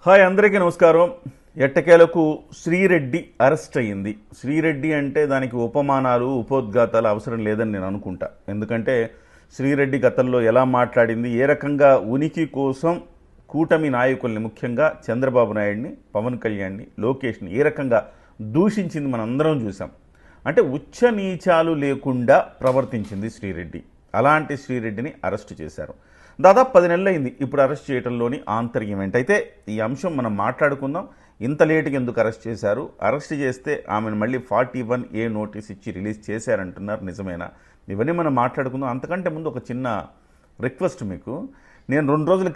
Hi అందరికీ నమస్కారం. ఎట్టకేలకు శ్రీరెడ్డి అరెస్ట్ అయ్యింది. శ్రీరెడ్డి అంటే దానికి ఉపమానాలు ఉపోద్ఘాతాలు అవసరం లేదని నేను అనుకుంటా. ఎందుకంటే శ్రీరెడ్డి గతంలో ఎలా మాట్లాడింది, ఏ రకంగా ఉనికి కోసం కూటమి నాయకుల్ని, ముఖ్యంగా చంద్రబాబు నాయుడిని, పవన్ కళ్యాణ్ని, లోకేష్ని ఏ రకంగా దూషించింది మనందరం చూసాం. అంటే ఉచ్చ నీచాలు లేకుండా ప్రవర్తించింది శ్రీరెడ్డి. అలాంటి శ్రీరెడ్డిని అరెస్టు చేశారు. దాదాపు 10 నెలలు అయింది ఇప్పుడు అరెస్ట్ చేయడంలోని ఆంతర్యం ఏంటైతే ఈ అంశం మనం మాట్లాడుకుందాం. ఇంత లేటుగా ఎందుకు అరెస్ట్ చేశారు, అరెస్ట్ చేస్తే ఆమెను మళ్ళీ 41A నోటీస్ ఇచ్చి రిలీజ్ చేశారంటున్నారు, నిజమేనా? ఇవన్నీ మనం మాట్లాడుకుందాం. అంతకంటే ముందు ఒక చిన్న రిక్వెస్ట్ మీకు. నేను 3 రోజుల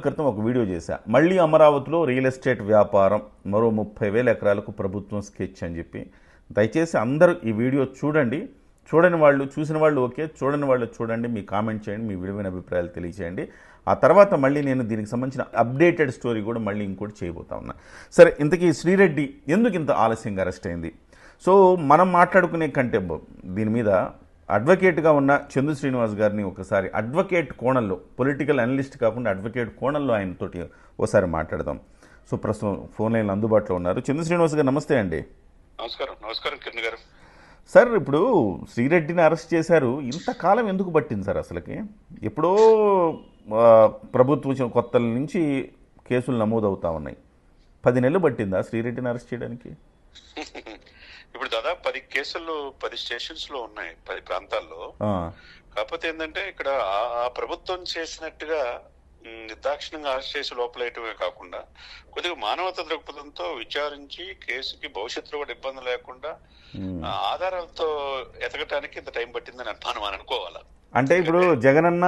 క్రితం ఒక వీడియో చేశా. మళ్ళీ అమరావతిలో రియల్ ఎస్టేట్ వ్యాపారం, మరో 30,000 ఎకరాలకు ప్రభుత్వం స్కెచ్ అని చెప్పి. దయచేసి అందరూ ఈ వీడియో చూడండి. చూడని వాళ్ళు, చూసిన వాళ్ళు ఓకే, చూడని వాళ్ళు చూడండి, మీ కామెంట్ చేయండి, మీ విలువైన అభిప్రాయాలు తెలియచేయండి. ఆ తర్వాత మళ్ళీ నేను దీనికి సంబంధించిన అప్డేటెడ్ స్టోరీ కూడా మళ్ళీ ఇంకోటి చేయబోతా ఉన్నా. సరే, ఇంతకీ శ్రీరెడ్డి ఎందుకు ఇంత ఆలస్యంగా అరెస్ట్ అయింది? సో మనం మాట్లాడుకునే కంటే దీని మీద అడ్వకేట్గా ఉన్న చందు శ్రీనివాస్ గారిని ఒకసారి అడ్వకేట్ కోణంలో, పొలిటికల్ అనలిస్ట్ కాకుండా అడ్వకేట్ కోణంలో ఆయనతోటి ఒకసారి మాట్లాడదాం. సో ప్రస్తుతం ఫోన్ లైన్లో అందుబాటులో ఉన్నారు. చందు శ్రీనివాస్ గారు నమస్తే అండి. నమస్కారం కిరణ్ గారు. సార్, ఇప్పుడు శ్రీరెడ్డిని అరెస్ట్ చేశారు, ఇంతకాలం ఎందుకు పట్టింది సార్? అసలుకి ఎప్పుడో ప్రభుత్వం కొత్తల నుంచి కేసులు నమోదవుతా ఉన్నాయి. 10 నెలలు పట్టిందా శ్రీరెడ్డిని అరెస్ట్ చేయడానికి? ఇప్పుడు దాదాపు 10 కేసులు 10 స్టేషన్స్ లో ఉన్నాయి, 10 ప్రాంతాల్లో. కాకపోతే ఏంటంటే ఇక్కడ ఆ ప్రభుత్వం చేసినట్టుగా నిర్దాక్షిణంగా అరెస్ట్ చేసి లోపలేయటమే కాకుండా కొద్దిగా మానవతా దృక్పథంతో విచారించి కేసుకి భవిష్యత్తులో కూడా ఇబ్బంది లేకుండా ఆధారాలతో ఎతకటానికి ఇంత టైం పట్టిందని మనం అనుకోవాలా? అంటే ఇప్పుడు జగన్ అన్న,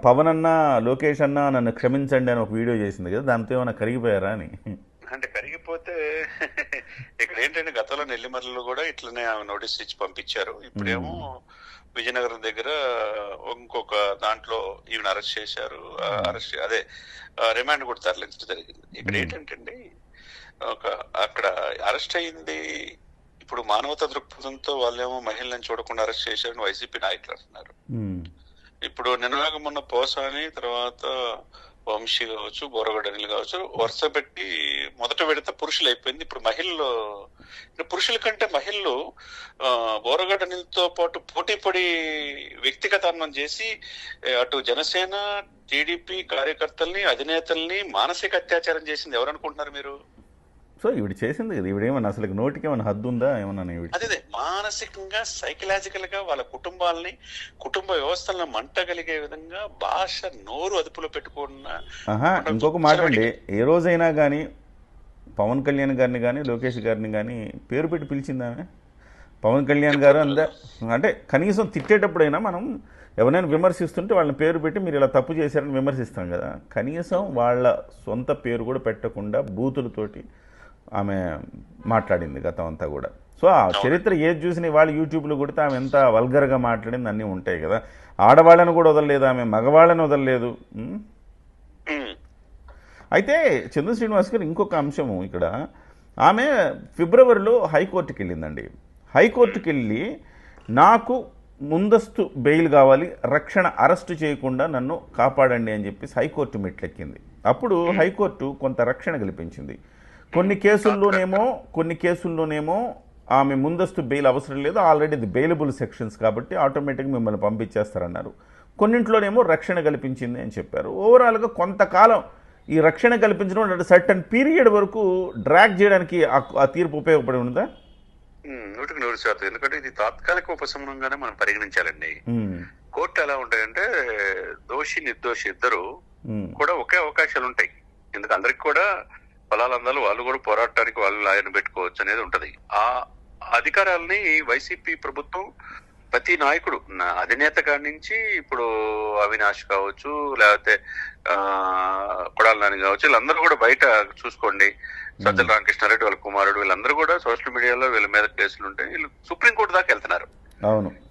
పవన్ అన్న, లోకేష్ అన్న నన్ను క్షమించండి అని ఒక వీడియో చేసింది కదా, దాంతో ఏమైనా కరిగిపోయారా అని? అంటే కరిగిపోతే ఇక్కడ ఏంటంటే గతంలో నెల్లిమర్లలో కూడా ఇట్లనే ఆమె నోటీస్ ఇచ్చి పంపించారు. ఇప్పుడేమో విజయనగరం దగ్గర ఇంకొక దాంట్లో ఈమెను అరెస్ట్ చేశారు. రిమాండ్ కూడా తరలించడం జరిగింది. ఇక్కడ ఏంటంటే అక్కడ అరెస్ట్ అయింది. ఇప్పుడు మానవతా దృక్పథంతో వాళ్ళేమో మహిళలను చూడకుండా అరెస్ట్ చేశారని వైసీపీ నాయకులు అంటున్నారు. ఇప్పుడు నిన్నగా మొన్న పోసాని, తర్వాత వంశీ కావచ్చు, బోరగడ్డ అనిల్ కావచ్చు, వరుస పెట్టి మొదట విడత పురుషులు అయిపోయింది. ఇప్పుడు మహిళలు, పురుషుల కంటే మహిళలు బోరగడ్డ అనిల్తో పాటు పోటీ పడి వ్యక్తిగతాన్నం చేసి అటు జనసేన, టీడీపీ కార్యకర్తల్ని, అధినేతల్ని మానసిక అత్యాచారం చేసింది ఎవరనుకుంటున్నారు మీరు? సో ఈవిడ చేసింది కదా, ఈవిడేమన్నా అసలు నోటికి ఏమైనా హద్దు ఉందా? ఏమన్నా అదే మానసికంగా, సైకలాజికల్ గా వాళ్ళ కుటుంబాలని, కుటుంబ వ్యవస్థలను మంటగలిగే విధంగా భాష, నోరు అదుపులో పెట్టుకున్న. ఇంకొక మాట అండి, ఏ రోజైనా కానీ పవన్ కళ్యాణ్ గారిని కానీ లోకేష్ గారిని కానీ పేరు పెట్టి పిలిచిందామే? పవన్ కళ్యాణ్ గారు అంటే కనీసం తిట్టేటప్పుడైనా మనం ఎవరైనా విమర్శిస్తుంటే వాళ్ళని పేరు పెట్టి మీరు ఇలా తప్పు చేశారని విమర్శిస్తాం కదా, కనీసం వాళ్ళ సొంత పేరు కూడా పెట్టకుండా బూతులతోటి ఆమె మాట్లాడింది గతం అంతా కూడా. సో ఆ చరిత్ర ఏది చూసిన వాళ్ళు యూట్యూబ్లో కొడితే ఆమె ఎంత వల్గర్గా మాట్లాడింది అన్నీ ఉంటాయి కదా. ఆడవాళ్ళని కూడా వదలలేదు ఆమె, మగవాళ్ళని వదలలేదు. అయితే చంద్ర శ్రీనివాస్ గారు ఇంకొక అంశము ఇక్కడ, ఆమె ఫిబ్రవరిలో హైకోర్టుకి వెళ్ళిందండి. హైకోర్టుకి వెళ్ళి నాకు ముందస్తు బెయిల్ కావాలి, రక్షణ, అరెస్టు చేయకుండా నన్ను కాపాడండి అని చెప్పేసి హైకోర్టు మెట్లెక్కింది. అప్పుడు హైకోర్టు కొంత రక్షణ కల్పించింది. కొన్ని కేసుల్లోనేమో ఆమె ముందస్తు బెయిల్ అవసరం లేదు, ఆల్రెడీ ఇది బెయిలబుల్ సెక్షన్స్ కాబట్టి ఆటోమేటిక్గా మిమ్మల్ని పంపించేస్తారన్నారు. కొన్నింట్లోనేమో రక్షణ కల్పించింది అని చెప్పారు. ఓవరాల్గా కొంతకాలం ఈ రక్షణ కల్పించడం అంటే సర్టన్ పీరియడ్ వరకు డ్రాగ్ చేయడానికి ఆ తీర్పు ఉపయోగపడి ఉందా? 100%. ఎందుకంటే ఇది తాత్కాలిక ఉపశమనంగానే మనం పరిగణించాలండి. కోర్టు ఎలా ఉంటాయంటే దోషి, నిర్దోషి ఇద్దరు కూడా ఒకే అవకాశాలు ఉంటాయి. ఎందుకంటే అందరికి కూడా ఫలాలందాలు, వాళ్ళు కూడా పోరాటానికి వాళ్ళు లాయర్ని పెట్టుకోవచ్చు అనేది ఉంటది. ఆ అధికారాలని వైసీపీ ప్రభుత్వం ప్రతి నాయకుడు, అధినేత కాడి నుంచి ఇప్పుడు అవినాష్ కావచ్చు, లేకపోతే కొడాలి నాని కావచ్చు, వీళ్ళందరూ కూడా బయట చూసుకోండి, సజ్జల రామకృష్ణారెడ్డి వాళ్ళ కుమారుడు, వీళ్ళందరూ కూడా సోషల్ మీడియాలో వీళ్ళ మీద కేసులు ఉంటాయి. వీళ్ళు సుప్రీంకోర్టు దాకా వెళ్తున్నారు.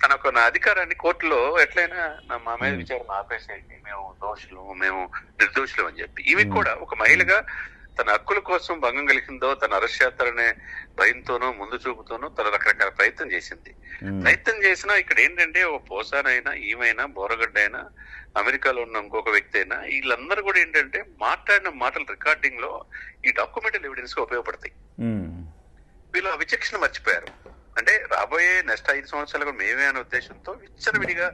తన ఒక అధికారాన్ని కోర్టులో ఎట్లయినా మా మీద విచారణ ఆపేసేయండి, మేము దోషులు, మేము నిర్దోషులు అని చెప్పి. ఇవి కూడా ఒక మహిళగా తన హక్కుల కోసం భంగం కలిగిందో, తన అరెస్ట్ చేస్తారనే భయంతోనో ముందు చూపుతోనో తన రకరకాల ప్రయత్నం చేసింది. ప్రయత్నం చేసినా ఇక్కడ ఏంటంటే ఓ పోసానైనా, ఈమైనా, బోరగడ్డ అయినా, అమెరికాలో ఉన్న ఇంకొక వ్యక్తి అయినా, వీళ్ళందరూ కూడా ఏంటంటే మాట్లాడిన మాటలు రికార్డింగ్ లో ఈ డాక్యుమెంటల్ ఎవిడెన్స్ గా ఉపయోగపడతాయి. వీళ్ళు ఆ విచక్షణ మర్చిపోయారు. అంటే రాబోయే నెక్స్ట్ 5 సంవత్సరాలు కూడా మేమే అనే ఉద్దేశంతో విచ్చలవిడిగా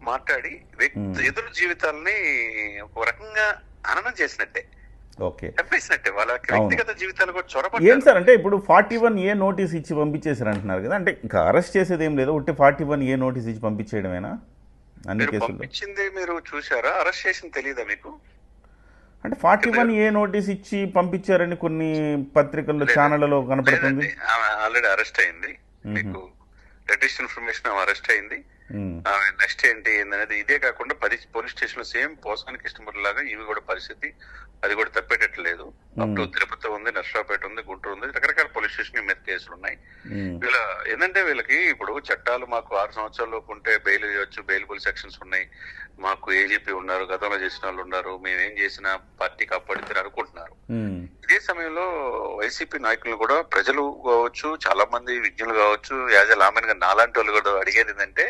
మాట్లాడి ఎదురు జీవితాలని ఒక రకంగా హననం చేసినట్టే, చంపేసినట్టే, వాళ్ళ వ్యక్తిగత జీవితాలు కూడా చొరబడ్డారు. ఏం సార్ అంటే ఇప్పుడు 41A నోటీస్ ఇచ్చి పంపించేసారు అంటున్నారు కదా, అంటే ఇంకా అరెస్ట్ చేసేది ఏం లేదు, ఒకటి 41A నోటీస్ ఇచ్చి పంపించేయడమేనా అన్ని కేసులు? పంపించింది మీరు చూసారా? అరెస్ట్ చేసింది తెలియదా మీకు? అంటే 41A నోటీస్ ఇచ్చి పంపించారని కొన్ని పత్రికల్లో, ఛానళ్లలో కనపడుతుంది. ఆల్రెడీ అరెస్ట్ అయింది, మీకు లేటెస్ట్ ఇన్ఫర్మేషన్ అరెస్ట్ అయింది. నెక్స్ట్ ఏంటి అనేది ఇదే కాకుండా 10 పోలీస్ స్టేషన్లు సేమ్ పోసాని కృష్ణమూర్తి లాగా ఇవి కూడా పరిస్థితి, అది కూడా తప్పేటట్లేదు. అప్ టు తిరుపతి ఉంది, నర్సరావుపేట ఉంది, గుంటూరు ఉంది, రకరకాల పోలీస్ స్టేషన్ మీద కేసులు ఉన్నాయి. వీళ్ళ ఏంటంటే వీళ్ళకి ఇప్పుడు చట్టాలు మాకు 6 సంవత్సరాల్లోపు ఉంటే బెయిల్ ఇవ్వచ్చు, బెయిలబుల్ సెక్షన్స్ ఉన్నాయి, మాకు ఏజీపీ ఉన్నారు, గతంలో చేసిన వాళ్ళు ఉన్నారు, మేమేం చేసినా పార్టీ కాపాడితే అనుకుంటున్నారు. ఇదే సమయంలో వైసీపీ నాయకులు కూడా ప్రజలు కావచ్చు, చాలా మంది విజ్ఞులు కావచ్చు, యాజ్ ఎ లామెన్ గా నాలాంటి వాళ్ళు కూడా అడిగేది ఏంటంటే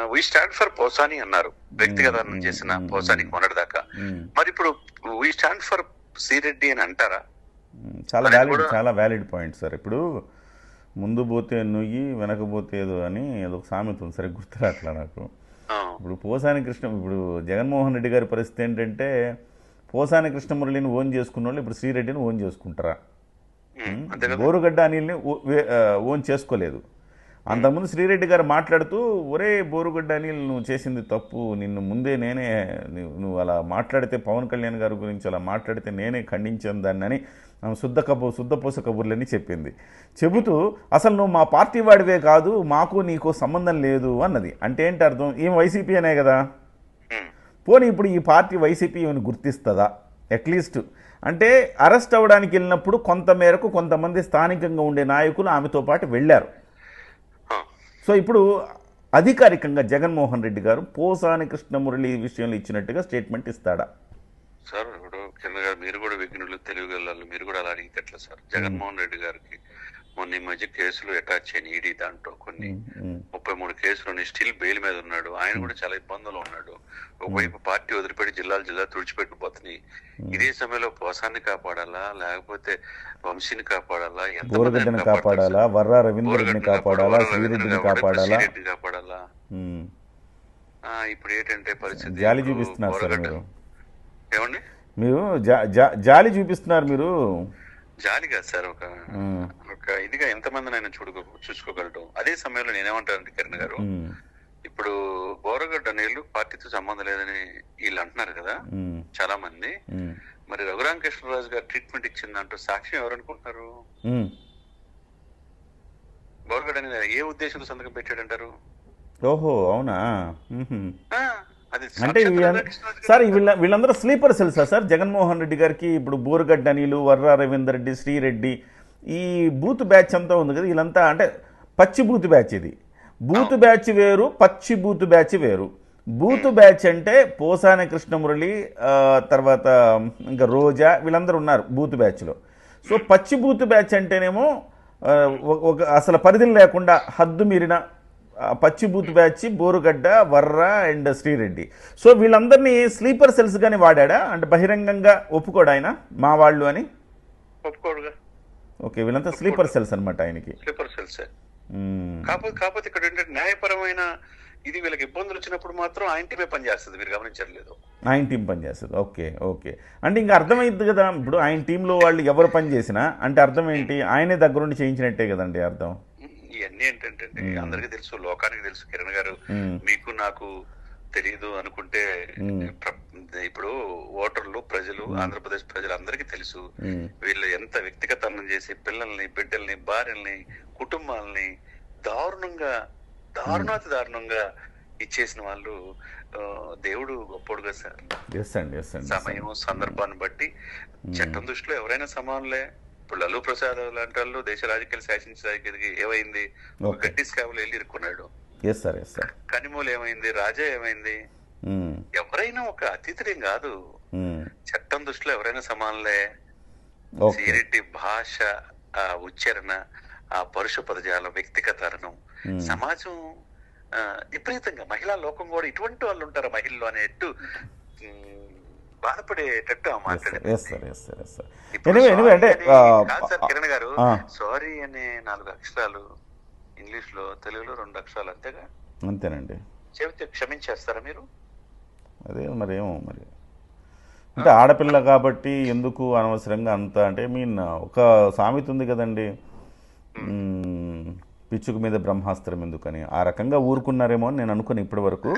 వీ స్టాండ్ ఫర్ పోసాని అన్నారు, వ్యక్తిగతం చేసిన పోసానికి మొన్నటిదాకా. మరి ఇప్పుడు వీ స్టాండ్ ఫర్ శ్రీరెడ్డి అని అంటారా? చాలా వ్యాలిడ్ పాయింట్ సార్. ఇప్పుడు ముందు పోతే నుయ్యి, వెనకపోతే ఏదో అని అదొక సామెత ఉంది, సరే గుర్తురాట్లా నాకు. ఇప్పుడు పోసాని ఇప్పుడు జగన్మోహన్ రెడ్డి గారి పరిస్థితి ఏంటంటే, పోసాని కృష్ణమురళిని ఓన్ చేసుకున్న వాళ్ళు ఇప్పుడు శ్రీరెడ్డిని ఓన్ చేసుకుంటారా? బోరుగడ్డ అనిల్ని ఓన్ చేసుకోలేదు. అంతకుముందు శ్రీరెడ్డి గారు మాట్లాడుతూ, ఒరే బోరుగడ్డ అనిల్ నువ్వు చేసింది తప్పు, నిన్ను ముందే నేనే, నువ్వు అలా మాట్లాడితే పవన్ కళ్యాణ్ గారి గురించి అలా మాట్లాడితే నేనే ఖండించాను దాన్ని అని శుద్ధపూస కబుర్లని చెప్పింది. చెబుతూ అసలు నువ్వు మా పార్టీ వాడివే కాదు, మాకు నీకు సంబంధం లేదు అన్నది. అంటే ఏంటి అర్థం? ఏం వైసీపీ అనే కదా. పోనీ ఇప్పుడు ఈ పార్టీ వైసీపీ ఏమైనా గుర్తిస్తుందా? అట్లీస్ట్ అంటే అరెస్ట్ అవ్వడానికి వెళ్ళినప్పుడు కొంతమేరకు కొంతమంది స్థానికంగా ఉండే నాయకులు ఆమెతో పాటు వెళ్ళారు. సో ఇప్పుడు అధికారికంగా జగన్మోహన్ రెడ్డి గారు పోసాని కృష్ణమురళి విషయంలో ఇచ్చినట్టుగా స్టేట్మెంట్ ఇస్తాడా? సార్ ఇప్పుడు కింద గారు మీరు కూడా విఘ్నులు, తెలివిగలలు, మీరు కూడా అలా అడిగితే ఎట్లా సార్? జగన్మోహన్ రెడ్డి గారికి మొన్న ఈ మధ్య కేసులు అటాచ్ అయిన ఈడీ దాంట్లో కొన్ని 33 కేసులు స్టిల్ బెయిల్ మీద ఉన్నాడు. ఆయన కూడా చాలా ఇబ్బందులు ఉన్నాడు. ఒకవైపు పార్టీ వదిలిపెట్టి జిల్లా తుడిచిపెట్టుకుపోతున్నాయి. ఇదే సమయంలో పోసాన్ని కాపాడాలా, లేకపోతే వంశీని కాపాడాలా, బోరుగడ్డని కాపాడాలా, వర్రా రవీంద్రని కాపాడాలా, శ్రీరెడ్డిని కాపాడాలా? ఇప్పుడు ఏంటంటే పరిస్థితి జాలి చూపిస్తున్నారు సార్ మీరు. ఏమండి మీరు జాలి చూపిస్తున్నారు మీరు. జాలి కాదు సార్, ఒక ఇదిగా ఎంతమంది ఆయన చూసుకోగలటం. అదే సమయంలో నేనేమంటానంటే కిరణ్ గారు, ఇప్పుడు బోరగడ్డ నీళ్లు పార్టీతో సంబంధం లేదని వీళ్ళు అంటున్నారు కదా చాలా మంది. మరి రఘురామకృష్ణరాజు గారు ట్రీట్మెంట్ ఇచ్చిందంటూ సాక్ష్యం ఎవరు అనుకుంటున్నారు? బోరగడ్డ నీళ్ళు ఏ ఉద్దేశంతో సంతకం పెట్టాడంటారు? ఓహో అవునా? అంటే సార్ వీళ్ళందరూ స్లీపర్ సెల్సా సార్ జగన్మోహన్ రెడ్డి గారికి? ఇప్పుడు బోరుగడ్డ అనిలు, వర్రా రవీందర్ రెడ్డి, శ్రీరెడ్డి, ఈ బూత్ బ్యాచ్ అంతా ఉంది కదా, వీళ్ళంతా అంటే పచ్చి బూత్ బ్యాచ్. ఇది బూత్ బ్యాచ్ వేరు, పచ్చి బూత్ బ్యాచ్ వేరు. బూత్ బ్యాచ్ అంటే పోసాని కృష్ణమురళి, తర్వాత ఇంకా రోజా, వీళ్ళందరూ ఉన్నారు బూత్ బ్యాచ్లో. సో పచ్చి బూత్ బ్యాచ్ అంటేనేమో ఒక అసలు పరిధులు లేకుండా హద్దు మీరిన పచ్చి booth batch Borugadda, Varra and Sri Reddy. So వీళ్ళందరినీ స్లీపర్ సెల్స్ గానే వాడా? అంటే బహిరంగంగా ఒప్పుకోడు ఆయన మా వాళ్ళు అని? ఒప్పుకోడుగా. ఓకే, వీళ్ళంతా స్లీపర్ సెల్స్ అనమాట ఆయనకి. Sleeper cells. కాకపోతే ఇక్కడ ఏంటంటే న్యాయపరమైన ఇది వీళ్ళకి ఇబ్బందులు వచ్చినప్పుడు మాత్రం ఆయన టీమే పనిచేస్తుంది. మీరు గమనించట్లేదు? ఆయన టీం పనిచేస్తుంది. ఓకే ఓకే, అంటే ఇంకా అర్థమైంది కదా. ఇప్పుడు ఆయన టీంలో వాళ్ళు ఎవరు పని చేసినా అంటే అర్థం ఏంటి? ఆయనే దగ్గరుండి చేయించినట్టే కదండి అర్థం. ఇవన్నీ ఏంటంటే అందరికీ తెలుసు, లోకానికి తెలుసు. కిరణ్ గారు, మీకు నాకు తెలియదు అనుకుంటే ఇప్పుడు ఓటర్లు, ప్రజలు, ఆంధ్రప్రదేశ్ ప్రజలు అందరికీ తెలుసు వీళ్ళు ఎంత వ్యక్తిగతం చేసి పిల్లల్ని, బిడ్డల్ని, భార్యల్ని, కుటుంబాలని దారుణంగా ఇచ్చేసిన వాళ్ళు. దేవుడు గొప్పోడుగా సార్. సమయం, సందర్భాన్ని బట్టి చట్టం దృష్టిలో ఎవరైనా సమానులే. ఇప్పుడు లల్లూ ప్రసాద్ లాంటి వాళ్ళు దేశ రాజకీయాలు శాసించడానికి ఏమైంది? గట్టి స్కామ్లో వెళ్ళి ఇరుక్కున్నాడు. కనిమూలు ఏమైంది? రాజా ఏమైంది? ఎవరైనా ఒక అతిథులేం కాదు. చట్టం దృష్టిలో ఎవరైనా సమానులే. ఓకే. శ్రీరెడ్డి భాష, ఆ ఉచ్చారణ, ఆ పరుష పదజాలం, వ్యక్తిగతరణం, సమాజం విపరీతంగా మహిళా లోకం కూడా ఇటువంటి వాళ్ళు ఉంటారు మహిళలు అనేట్టు బాధపడేటట్టు ఆ మాట్లాడారు. అంటే కాదు సార్ కిరణ్ గారు, సారీ అనే 4 అక్షరాలు ఇంగ్లీష్ లో, తెలుగులో 2 అక్షరాలు అంతేగా. అంతేనండి. చెబితే క్షమించేస్తారా మీరు? అదే మరేమో మరి, అంటే ఆడపిల్ల కాబట్టి ఎందుకు అనవసరంగా అంత, అంటే మీన్ ఒక సామెత ఉంది కదండి, పిచ్చుక మీద బ్రహ్మాస్త్రం ఎందుకని, ఆ రకంగా ఊరుకున్నారేమో అని నేను అనుకుని ఇప్పటి వరకు.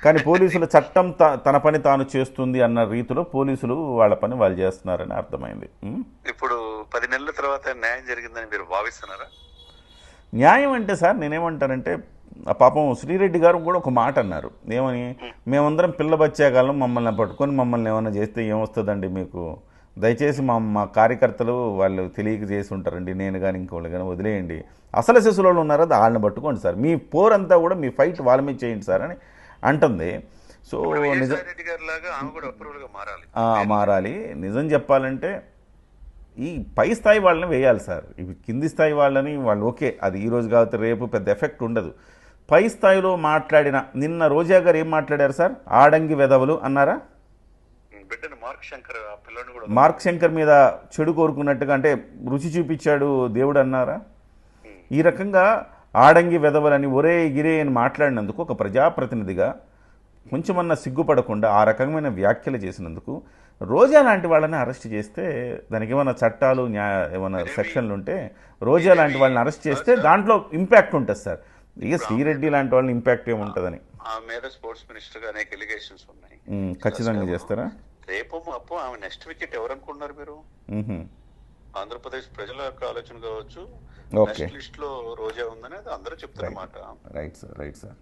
కానీ పోలీసుల చట్టం తన పని తాను చేస్తుంది అన్న రీతిలో పోలీసులు వాళ్ళ పని వాళ్ళు చేస్తున్నారని అర్థమైంది. ఇప్పుడు 10 నెలల తర్వాత న్యాయం జరిగిందని మీరు భావిస్తున్నారా? న్యాయం అంటే సార్ నేనేమంటానంటే, పాపం శ్రీరెడ్డి గారు కూడా ఒక మాట అన్నారు, ఏమని, మేమందరం పిల్ల బచ్చాకాలం మమ్మల్ని పట్టుకొని మమ్మల్ని ఏమన్నా చేస్తే ఏమొస్తుందండి మీకు, దయచేసి మా కార్యకర్తలు వాళ్ళు తెలియక చేసి ఉంటారండి, నేను కానీ ఇంకోళ్ళు కానీ వదిలేయండి, అసలు శిశువులు ఉన్నారో వాళ్ళని పట్టుకోండి సార్, మీ పోరంతా కూడా మీ ఫైట్ వాళ్ళ మీద చేయండి సార్ అని అంటుంది. సో మారాలి. నిజం చెప్పాలంటే ఈ పై స్థాయి వాళ్ళని వేయాలి సార్, ఇవి కింది స్థాయి వాళ్ళని వాళ్ళు ఓకే, అది ఈరోజు కాబట్టి రేపు పెద్ద ఎఫెక్ట్ ఉండదు. పై స్థాయిలో మాట్లాడిన, నిన్న రోజా గారు ఏం మాట్లాడారు సార్, ఆడంగి వెధవలు అన్నారా, మార్క్ శంకర్ మీద చెడు కోరుకున్నట్టుగా, అంటే రుచి చూపించాడు దేవుడు అన్నారా. ఈ రకంగా ఆడంగి వెధవలని ఒరే గిరే అని మాట్లాడినందుకు ఒక ప్రజాప్రతినిధిగా కొంచెమన్నా సిగ్గుపడకుండా ఆ రకమైన వ్యాఖ్యలు చేసినందుకు రోజా లాంటి వాళ్ళని అరెస్ట్ చేస్తే, దానికి ఏమైనా చట్టాలు ఏమైనా సెక్షన్లు ఉంటే రోజా లాంటి వాళ్ళని అరెస్ట్ చేస్తే దాంట్లో ఇంపాక్ట్ ఉంటుంది సార్. ఇక శ్రీరెడ్డి లాంటి వాళ్ళని ఇంపాక్ట్ ఏముంటుందని. స్పోర్ట్స్ మినిస్టర్ గా అనేక ఎలిగేషన్స్ ఉన్నాయి. ఖచ్చితంగా చేస్తారా? రేపు అప్పు ఆమె నెక్స్ట్ వికెట్ ఎవరు అనుకుంటున్నారు మీరు? ఆంధ్రప్రదేశ్ ప్రజల యొక్క ఆలోచన కావచ్చు, లిస్ట్ లో రోజా ఉందని అందరూ చెప్తారన్నమాట. Right sir.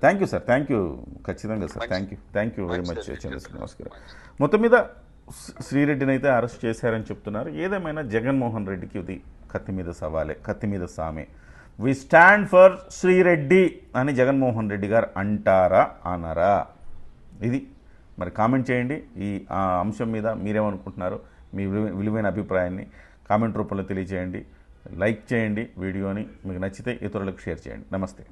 Thank you sir, thank you, ఖచ్చితంగా sir, thank you very much Chandra Srinivas garu. మొత్తం మీద శ్రీరెడ్డిని అయితే అరెస్ట్ చేశారని చెప్తున్నారు. ఏదేమైనా జగన్మోహన్ రెడ్డికి ఇది కత్తి మీద సవాలే, కత్తి మీద సామే. వి స్టాండ్ ఫర్ శ్రీరెడ్డి అని జగన్మోహన్ రెడ్డి గారు అంటారా అనరా, ఇది మరి కామెంట్ చేయండి. ఈ అంశం మీద మీరేమనుకుంటున్నారో మీ విలువైన అభిప్రాయాన్ని కామెంట్ రూపంలో తెలియజేయండి. లైక్ చేయండి వీడియోని, మీకు నచ్చితే ఇతరులకు షేర్ చేయండి. నమస్తే.